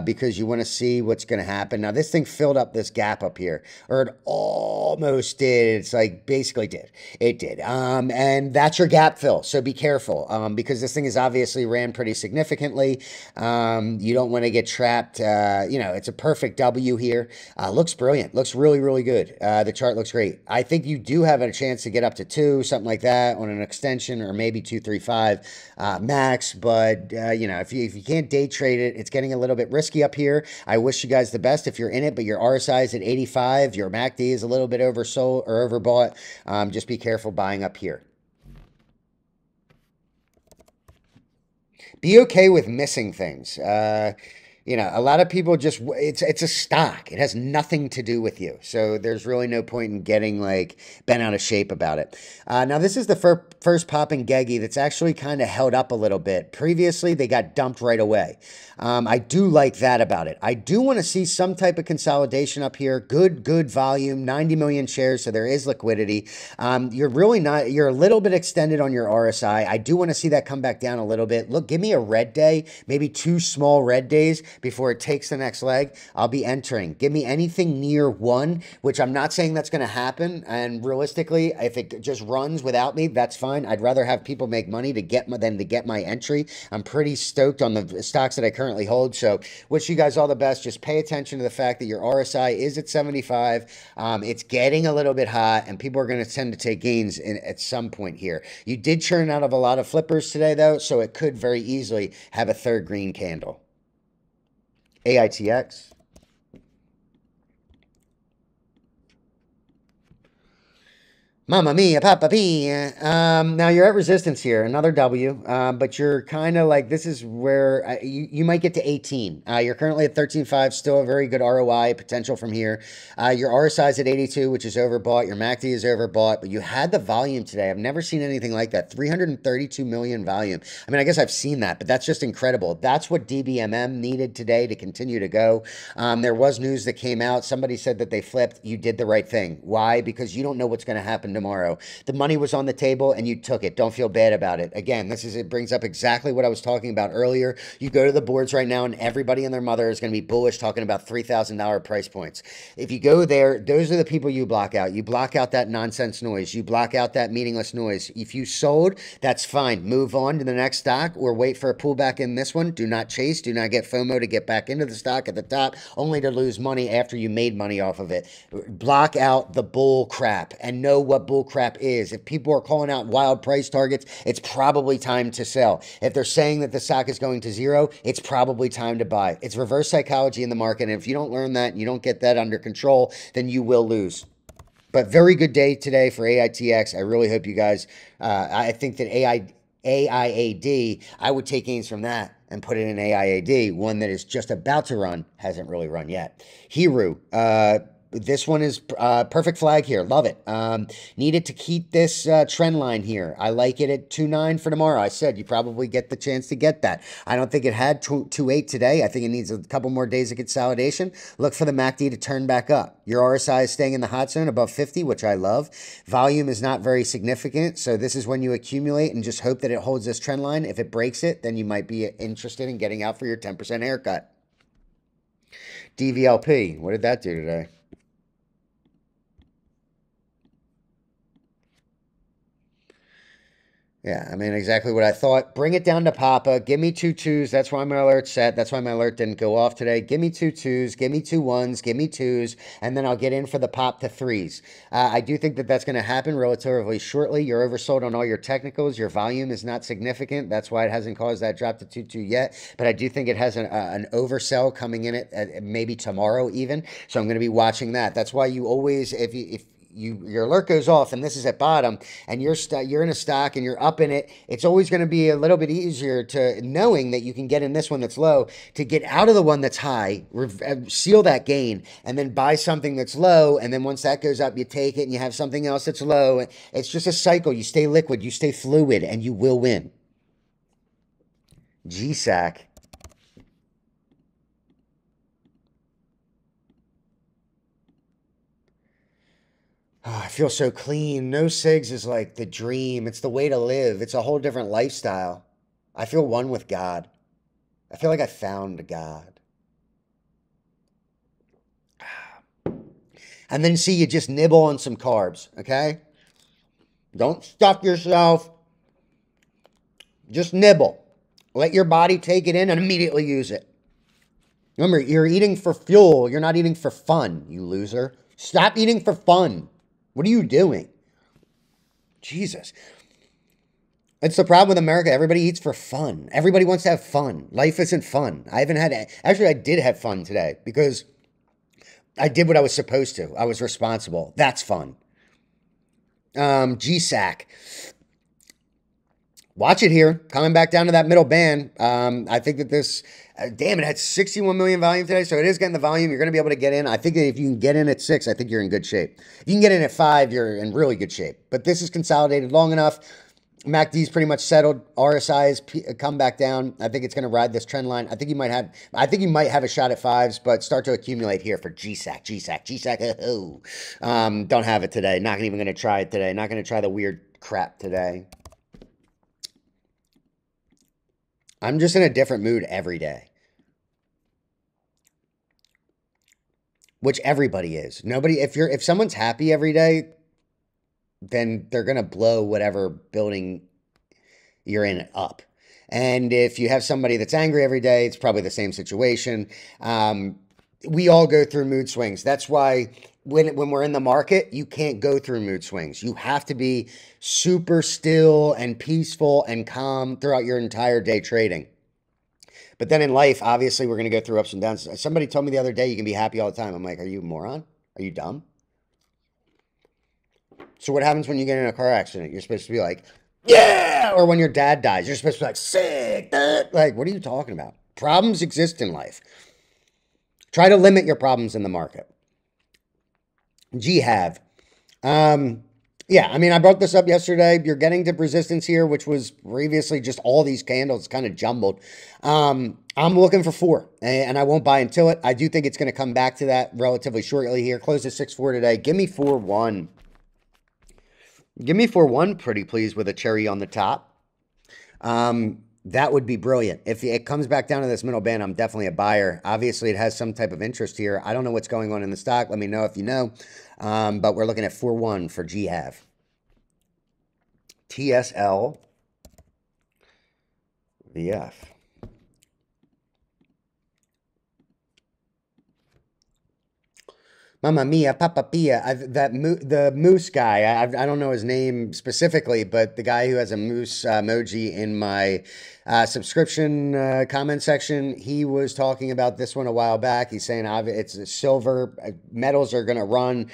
because you want to see what's going to happen. Now, this thing filled up this gap up here, or it almost did. It's like basically did. It did. And that's your gap fill. So be careful because this thing is obviously ran pretty significantly. You don't want to get trapped. It's a perfect W here. Looks brilliant. Looks really, really good. The chart looks great. I think you do have a chance to get up to 2, something like that on an extension or maybe 235 max, but if you can't day trade it, it's getting a little bit risky up here. I wish you guys the best if you're in it, but your RSI is at 85, your MACD is a little bit oversold or overbought. Just be careful buying up here. Be okay with missing things. A lot of people just, it's a stock. It has nothing to do with you. So there's really no point in getting bent out of shape about it. Now this is the first pop in Gegi that's actually kind of held up a little bit. Previously, they got dumped right away. I do like that about it. I do want to see some type of consolidation up here. Good volume, 90 million shares. So there is liquidity. You're a little bit extended on your RSI. I do want to see that come back down a little bit. Look, give me a red day, maybe 2 small red days before it takes the next leg. I'll be entering. Give me anything near 1, which I'm not saying that's going to happen. And realistically, if it just runs without me, that's fine. I'd rather have people make money than to get my entry. I'm pretty stoked on the stocks that I currently hold. So wish you guys all the best. Just pay attention to the fact that your RSI is at 75. It's getting a little bit hot and people are going to tend to take gains at some point here. You did churn out of a lot of flippers today though, so it could very easily have a third green candle. AITX. Mamma mia, Papa Mia. Now you're at resistance here, another W, but you're kind of like, this is where you might get to 18. You're currently at 13.5, still a very good ROI potential from here. Your RSI is at 82, which is overbought. Your MACD is overbought, but you had the volume today. I've never seen anything like that. 332 million volume. I mean, I guess I've seen that, but that's just incredible. That's what DBMM needed today to continue to go. There was news that came out. Somebody said that they flipped. You did the right thing. Why? Because you don't know what's going to happen happen tomorrow. The money was on the table and you took it. Don't feel bad about it. Again, it brings up exactly what I was talking about earlier. You go to the boards right now and everybody and their mother is going to be bullish talking about $3,000 price points. If you go there, those are the people you block out. You block out that nonsense noise. You block out that meaningless noise. If you sold, that's fine. Move on to the next stock or wait for a pullback in this one. Do not chase. Do not get FOMO to get back into the stock at the top, only to lose money after you made money off of it. Block out the bull crap and know what bull crap is. If people are calling out wild price targets, it's probably time to sell. If they're saying that the stock is going to zero, it's probably time to buy. It's reverse psychology in the market. And if you don't learn that, and you don't get that under control, then you will lose. But very good day today for AITX. I really hope you guys, I think that AIAD, I would take gains from that and put it in AIAD. One that is just about to run, hasn't really run yet. Hiru, this one is perfect flag here. Love it. Needed to keep this trend line here. I like it at 2.9 for tomorrow. I said you probably get the chance to get that. I don't think it had 2.8 today. I think it needs a couple more days of consolidation. Look for the MACD to turn back up. Your RSI is staying in the hot zone above 50, which I love. Volume is not very significant, so this is when you accumulate and just hope that it holds this trend line. If it breaks it, then you might be interested in getting out for your 10% haircut. DVLP, what did that do today? Yeah, I mean, exactly what I thought. Bring it down to Papa. Give me 2 2s. That's why my alert's set. That's why my alert didn't go off today. Give me 2 2s. Give me 2 1s. Give me 2s. And then I'll get in for the pop to 3s. I do think that that's going to happen relatively shortly. You're oversold on all your technicals. Your volume is not significant. That's why it hasn't caused that drop to 2 2 yet. But I do think it has an oversell coming in it maybe tomorrow even. So I'm going to be watching that. That's why you always, if your alert goes off and this is at bottom and you're in a stock and you're up in it, it's always going to be a little bit easier to knowing that you can get in this one that's low to get out of the one that's high, seal that gain, and then buy something that's low. And then once that goes up, you take it and you have something else that's low. It's just a cycle. You stay liquid, you stay fluid, and you will win. GSAC. Oh, I feel so clean. No cigs is like the dream. It's the way to live. It's a whole different lifestyle. I feel one with God. I feel like I found God. And then see, you just nibble on some carbs, okay? Don't stuff yourself. Just nibble. Let your body take it in and immediately use it. Remember, you're eating for fuel. You're not eating for fun, you loser. Stop eating for fun. What are you doing? Jesus. It's the problem with America. Everybody eats for fun. Everybody wants to have fun. Life isn't fun. Actually, I did have fun today because I did what I was supposed to. I was responsible. That's fun. GSAC. Watch it here. Coming back down to that middle band. I think that this... damn, it had 61 million volume today, so it is getting the volume. You're going to be able to get in. I think that if you can get in at 6, I think you're in good shape. If you can get in at 5, you're in really good shape. But this is consolidated long enough. MACD's pretty much settled. RSI has come back down. I think it's going to ride this trend line. I think you might have a shot at 5s, but start to accumulate here for GSAC. Oh. Don't have it today. Not even going to try it today. Not going to try the weird crap today. I'm just in a different mood every day. Which everybody is. If someone's happy every day, then they're going to blow whatever building you're in up. And if you have somebody that's angry every day, it's probably the same situation. We all go through mood swings. That's why when we're in the market, you can't go through mood swings. You have to be super still and peaceful and calm throughout your entire day trading. But then in life, obviously, we're going to go through ups and downs. Somebody told me the other day, you can be happy all the time. I'm like, are you a moron? Are you dumb? So what happens when you get in a car accident? You're supposed to be like, yeah! Or when your dad dies, you're supposed to be like, sick. Like, what are you talking about? Problems exist in life. Try to limit your problems in the market. GHAV. Yeah, I mean, I brought this up yesterday. You're getting to resistance here, which was previously just all these candles kind of jumbled. I'm looking for 4, and I won't buy until it. I do think it's going to come back to that relatively shortly here. Close at 6.4 today. Give me 4.1. Give me 4-1, pretty please, with a cherry on the top. That would be brilliant. If it comes back down to this middle band, I'm definitely a buyer. Obviously, it has some type of interest here. I don't know what's going on in the stock. Let me know if you know. But we're looking at 4-1 for GHAV. TSL VF. Mamma mia, Papa Pia. The moose guy. I don't know his name specifically, but the guy who has a moose emoji in my subscription comment section, he was talking about this one a while back. He's saying it's silver. Metals are going to run.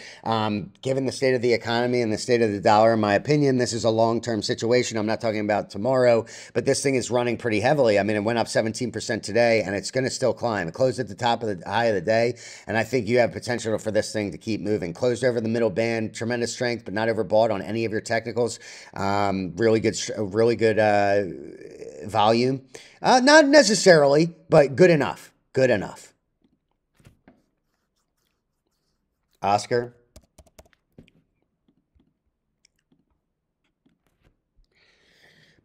Given the state of the economy and the state of the dollar, in my opinion, this is a long-term situation. I'm not talking about tomorrow, but this thing is running pretty heavily. I mean, it went up 17% today, and it's going to still climb. It closed at the top of the high of the day, and I think you have potential for this thing to keep moving. Closed over the middle band, tremendous strength, but not overbought on any of your technicals. Really good volume. Not necessarily, but good enough. Good enough. Oscar.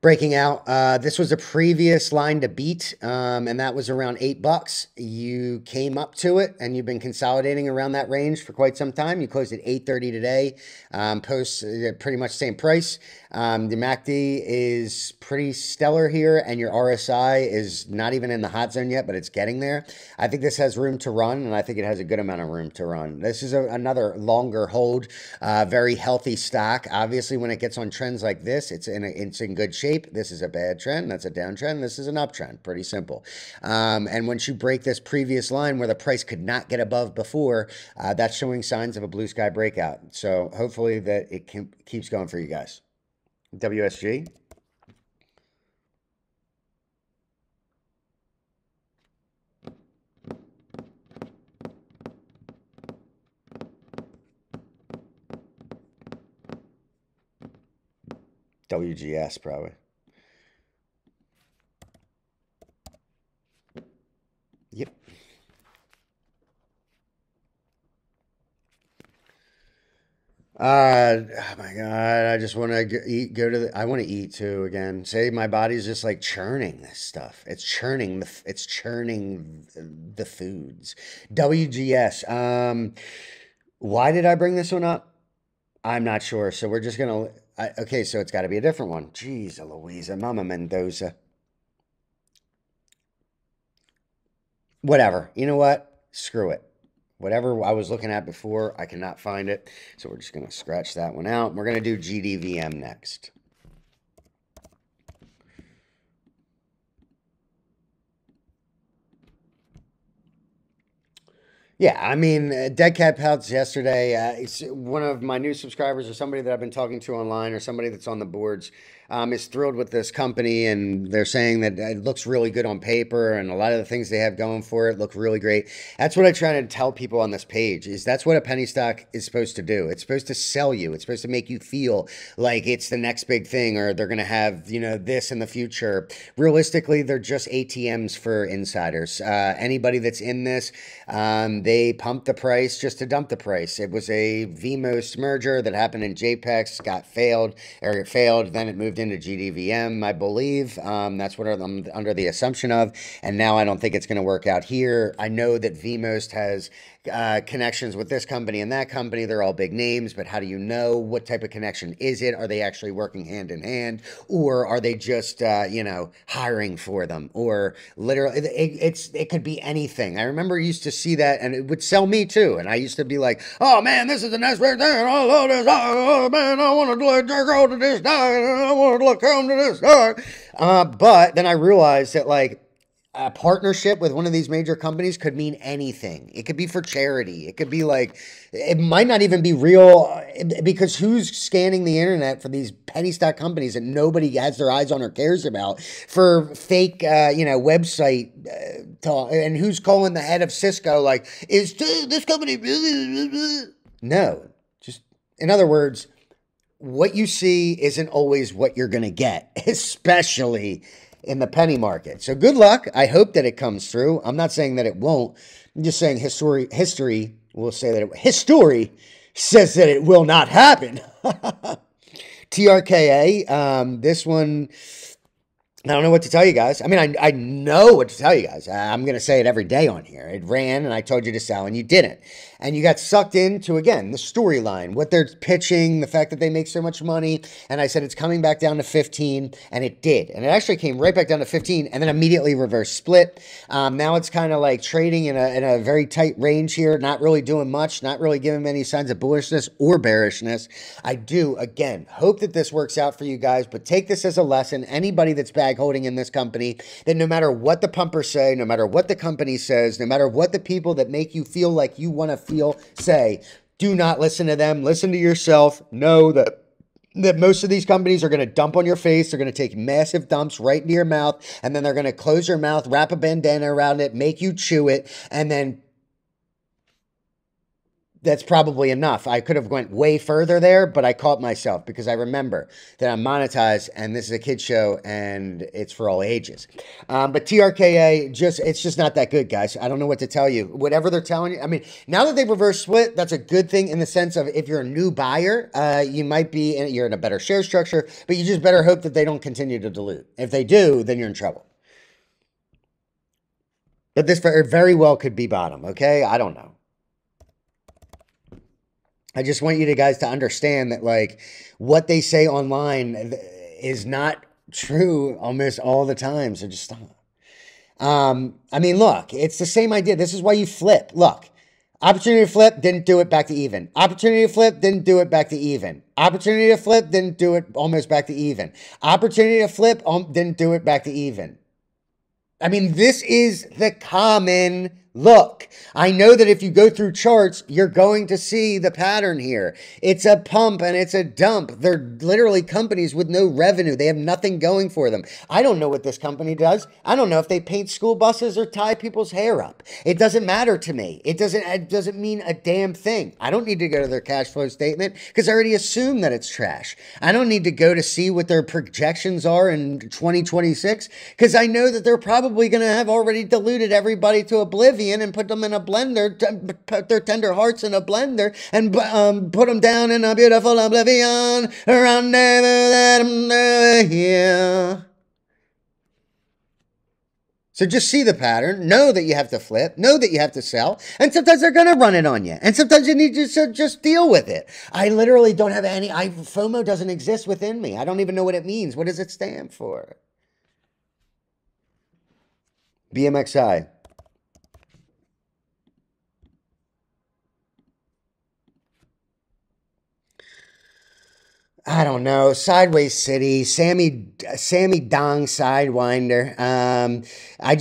Breaking out. This was a previous line to beat, and that was around $8. You came up to it, and you've been consolidating around that range for quite some time. You closed at $8.30 today. Post pretty much same price. The MACD is pretty stellar here, and your RSI is not even in the hot zone yet, but it's getting there. I think this has room to run, and I think it has a good amount of room to run. This is another longer hold, very healthy stock. Obviously, when it gets on trends like this, it's in good shape. This is a bad trend. That's a downtrend. This is an uptrend. Pretty simple. And once you break this previous line where the price could not get above before, that's showing signs of a blue sky breakout. So hopefully that it keeps going for you guys. WSG. WGS probably. Yep. Oh my God, I just want to eat, I want to eat too again. Say my body's just like churning this stuff. It's churning the foods. WGS. Why did I bring this one up? I'm not sure. So we're just going to, okay, so it's got to be a different one. Jeez, Louisa, Mama Mendoza. Whatever. You know what? Screw it. Whatever I was looking at before, I cannot find it. So we're just going to scratch that one out. We're going to do GDVM next. Yeah, I mean, Dead Cat Pouch yesterday, it's one of my new subscribers or somebody that I've been talking to online or somebody that's on the boards is thrilled with this company, and they're saying that it looks really good on paper, and a lot of the things they have going for it look really great. That's what I try to tell people on this page, is that's what a penny stock is supposed to do. It's supposed to sell you. It's supposed to make you feel like it's the next big thing, or they're going to have, you know, this in the future. Realistically, they're just ATMs for insiders. Anybody that's in this, they pumped the price just to dump the price. It was a VMOS merger that happened in JPEX, got failed, then it moved into GDVM, I believe. That's what I'm under the assumption of, and now I don't think it's going to work out here. I know that VMOS has connections with this company and that company. They're all big names, but how do you know what type of connection is it? Are they actually working hand in hand, or are they just you know, hiring for them? Or literally, it could be anything. I remember used to see that, and it would sell me too. And I used to be like, oh man, this is the next big thing. I love this. Oh man, I want to jerk out to this dog. I want to look home to this dog. But then I realized that, like, a partnership with one of these major companies could mean anything. It could be for charity. It could be like, it might not even be real, because who's scanning the internet for these penny stock companies that nobody has their eyes on or cares about for fake, you know, website talk? And who's calling the head of Cisco like, is this company really? No, just, in other words, what you see isn't always what you're going to get, especially in the penny market. So good luck. I hope that it comes through. I'm not saying that it won't. I'm just saying history will say that history says that it will not happen. TRKA, this one, I don't know what to tell you guys. I mean, I know what to tell you guys. I'm going to say it every day on here. It ran and I told you to sell and you didn't. And you got sucked into, again, the storyline, what they're pitching, the fact that they make so much money. And I said it's coming back down to 15, and it did. And it actually came right back down to 15 and then immediately reverse split. Now it's kind of like trading in a very tight range here, not really doing much, not really giving any signs of bullishness or bearishness. I do, again, hope that this works out for you guys, but take this as a lesson. Anybody that's bag holding in this company, that no matter what the pumpers say, no matter what the company says, no matter what the people that make you feel like you want to feel say, do not listen to them. Listen to yourself. Know that most of these companies are going to dump on your face. They're going to take massive dumps right into your mouth, and then they're going to close your mouth, wrap a bandana around it, make you chew it, and then that's probably enough. I could have went way further there, but I caught myself because I remember that I'm monetized and this is a kid show and it's for all ages. But TRKA, it's just not that good, guys. I don't know what to tell you. Whatever they're telling you, I mean, now that they've reverse split, that's a good thing in the sense of if you're a new buyer, you might be, you're in a better share structure, but you just better hope that they don't continue to dilute. If they do, then you're in trouble. But this very well could be bottom, okay? I don't know. I just want you guys to understand that, like, what they say online is not true almost all the time. So just stop. I mean, look, it's the same idea. This is why you flip. Look, opportunity to flip, didn't do it, back to even. Opportunity to flip, didn't do it, back to even. Opportunity to flip, didn't do it, almost back to even. Opportunity to flip, didn't do it, back to even. I mean, this is the common look. I know that if you go through charts, you're going to see the pattern here. It's a pump and it's a dump. They're literally companies with no revenue. They have nothing going for them. I don't know what this company does. I don't know if they paint school buses or tie people's hair up. It doesn't matter to me. It doesn't mean a damn thing. I don't need to go to their cash flow statement because I already assume that it's trash. I don't need to go to see what their projections are in 2026 because I know that they're probably going to have already diluted everybody to oblivion and put them in a blender, put their tender hearts in a blender and put them down in a beautiful oblivion around here. So just see the pattern, know that you have to flip, know that you have to sell, and sometimes they're going to run it on you, and sometimes you need to just deal with it. I literally don't have FOMO doesn't exist within me. I don't even know what it means. What does it stand for? BMXI. I don't know. Sideways City, Sammy Dong Sidewinder. I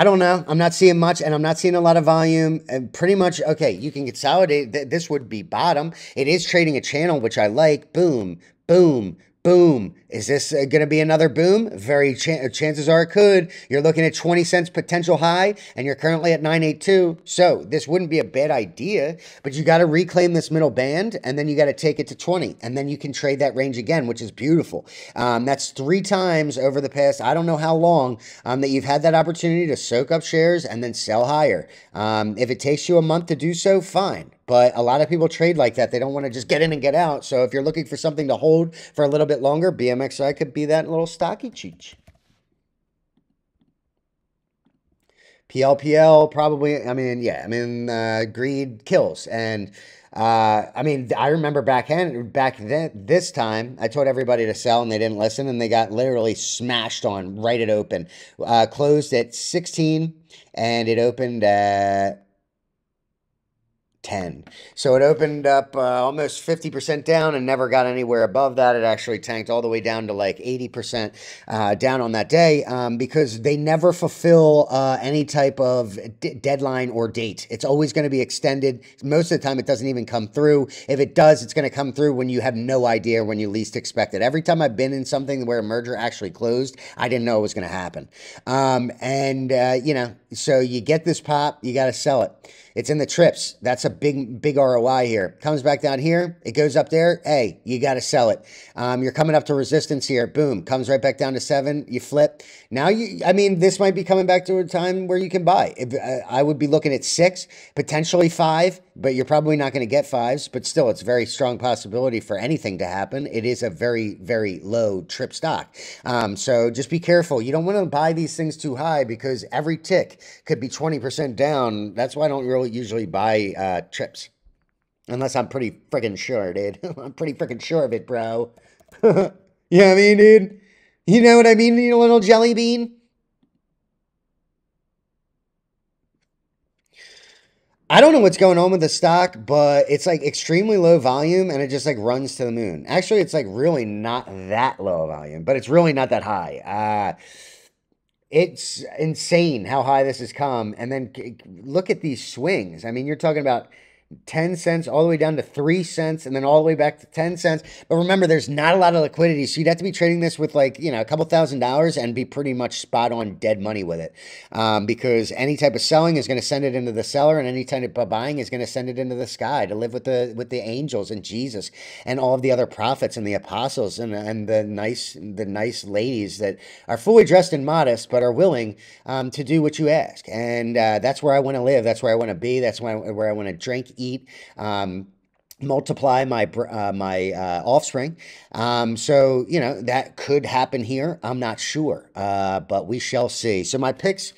don't know. I'm not seeing much, and I'm not seeing a lot of volume. Pretty much, okay, you can consolidate. This would be bottom. It is trading a channel, which I like. Boom, boom, boom. Is this going to be another boom? Chances are it could. You're looking at 20 cents potential high, and you're currently at 982. So this wouldn't be a bad idea, but you got to reclaim this middle band, and then you got to take it to 20, and then you can trade that range again, which is beautiful. That's 3 times over the past, I don't know how long, that you've had that opportunity to soak up shares and then sell higher. If it takes you a month to do so, fine. But a lot of people trade like that. They don't want to just get in and get out. So if you're looking for something to hold for a little bit longer, BMXI could be that little stocky cheech. PLPL probably, I mean, yeah, I mean, greed kills. And I mean, I remember back then, this time, I told everybody to sell and they didn't listen and they got literally smashed on right at open. Closed at 16 and it opened at 10. So it opened up almost 50% down and never got anywhere above that. It actually tanked all the way down to like 80% down on that day because they never fulfill any type of deadline or date. It's always going to be extended. Most of the time, it doesn't even come through. If it does, it's going to come through when you have no idea when you least expect it. Every time I've been in something where a merger actually closed, I didn't know it was going to happen. You know, So you get this pop, you got to sell it. It's in the trips. That's a big ROI here. Comes back down here. It goes up there. Hey, you got to sell it. You're coming up to resistance here. Boom. Comes right back down to 7. You flip. Now, I mean, this might be coming back to a time where you can buy. I would be looking at 6, potentially 5, but you're probably not going to get 5s. But still, it's a very strong possibility for anything to happen. It is a very, very low trip stock. So just be careful. You don't want to buy these things too high because every tick could be 20% down. That's why I don't really usually buy trips. Unless I'm pretty freaking sure, dude. I'm pretty freaking sure of it, bro. You know what I mean, dude? You know what I mean, you little jelly bean? I don't know what's going on with the stock, but it's like extremely low volume and it just like runs to the moon. Actually, it's like really not that low volume, but it's really not that high. It's insane how high this has come. And then look at these swings. I mean, you're talking about 10 cents all the way down to 3 cents and then all the way back to 10 cents. But remember, there's not a lot of liquidity. So you'd have to be trading this with like, a couple $1,000s and be pretty much spot on dead money with it. Because any type of selling is going to send it into the seller and any type of buying is going to send it into the sky to live with the angels and Jesus and all of the other prophets and the apostles and the nice ladies that are fully dressed and modest, but are willing to do what you ask. And that's where I want to live. That's where I want to be. That's where I want to drink, eat, multiply my offspring. So that could happen here. I'm not sure, but we shall see. So my picks,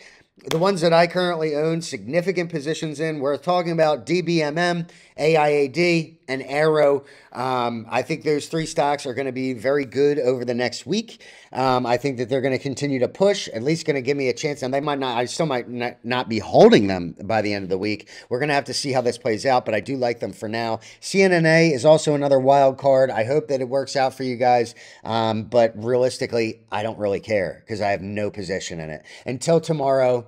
the ones that I currently own significant positions in, we're talking about DBMM, AIAD, and Arrow. I think those 3 stocks are going to be very good over the next week. I think that they're going to continue to push, at least going to give me a chance. And they might not, I still might not be holding them by the end of the week. We're going to have to see how this plays out, but I do like them for now. CNNA is also another wild card. I hope that it works out for you guys. But realistically, I don't really care because I have no position in it. Until tomorrow,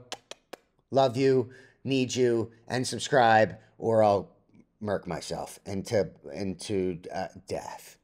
love you, need you, and subscribe, or I'll murk myself into death.